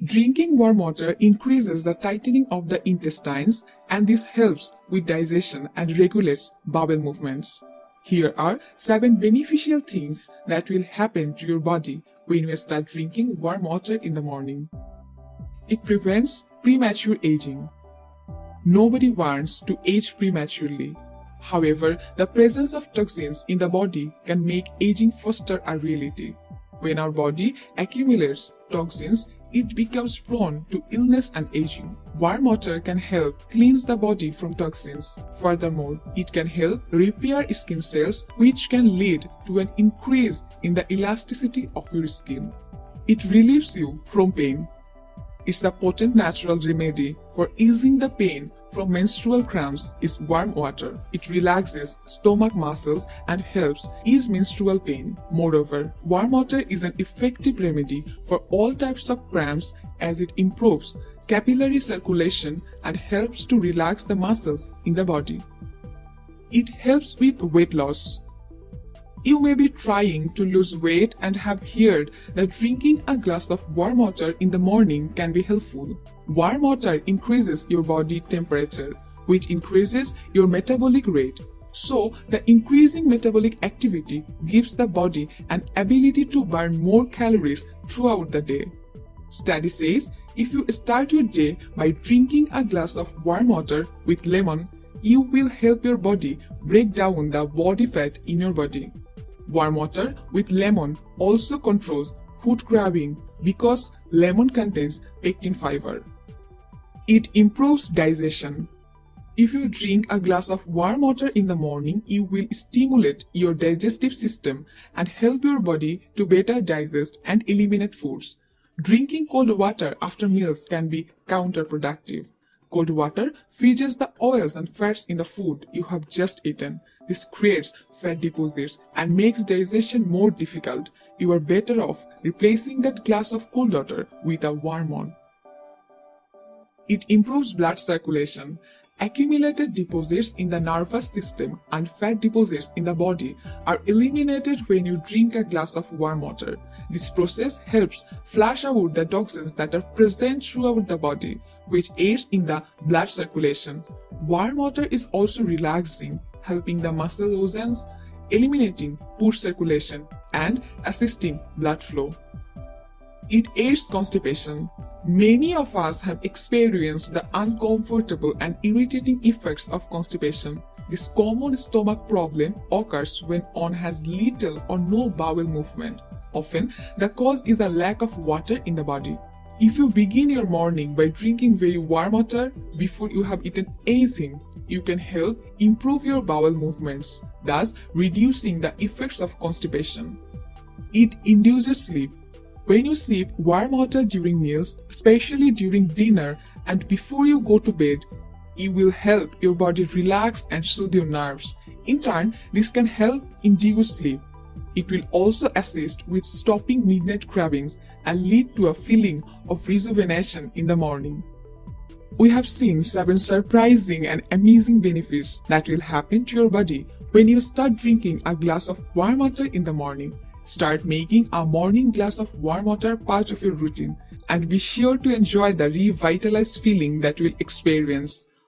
Drinking warm water increases the tightening of the intestines, and this helps with digestion and regulates bowel movements. Here are 7 beneficial things that will happen to your body when you start drinking warm water in the morning. It prevents premature aging. Nobody wants to age prematurely. However, the presence of toxins in the body can make aging faster a reality. When our body accumulates toxins, it becomes prone to illness and aging. Warm water can help cleanse the body from toxins. Furthermore, it can help repair skin cells, which can lead to an increase in the elasticity of your skin. It relieves you from pain. It's a potent natural remedy for easing the pain from menstrual cramps is warm water. It relaxes stomach muscles and helps ease menstrual pain. Moreover, warm water is an effective remedy for all types of cramps as it improves capillary circulation and helps to relax the muscles in the body. It helps with weight loss. You may be trying to lose weight and have heard that drinking a glass of warm water in the morning can be helpful. Warm water increases your body temperature, which increases your metabolic rate. So, the increasing metabolic activity gives the body an ability to burn more calories throughout the day. Study says if you start your day by drinking a glass of warm water with lemon, you will help your body break down the body fat in your body. Warm water with lemon also controls food craving because lemon contains pectin fiber. It improves digestion. If you drink a glass of warm water in the morning, you will stimulate your digestive system and help your body to better digest and eliminate foods. Drinking cold water after meals can be counterproductive. Cold water freezes the oils and fats in the food you have just eaten. This creates fat deposits and makes digestion more difficult. You are better off replacing that glass of cold water with a warm one. It improves blood circulation. Accumulated deposits in the nervous system and fat deposits in the body are eliminated when you drink a glass of warm water. This process helps flush out the toxins that are present throughout the body, which aids in the blood circulation. Warm water is also relaxing, helping the muscle loosens, eliminating poor circulation, and assisting blood flow. It aids constipation. Many of us have experienced the uncomfortable and irritating effects of constipation. This common stomach problem occurs when one has little or no bowel movement. Often, the cause is a lack of water in the body. If you begin your morning by drinking very warm water before you have eaten anything, you can help improve your bowel movements, thus reducing the effects of constipation. It induces sleep. When you sip warm water during meals, especially during dinner and before you go to bed, it will help your body relax and soothe your nerves. In turn, this can help induce sleep. It will also assist with stopping midnight cravings and lead to a feeling of rejuvenation in the morning. We have seen 7 surprising and amazing benefits that will happen to your body when you start drinking a glass of warm water in the morning. Start making a morning glass of warm water part of your routine and be sure to enjoy the revitalized feeling that you will experience.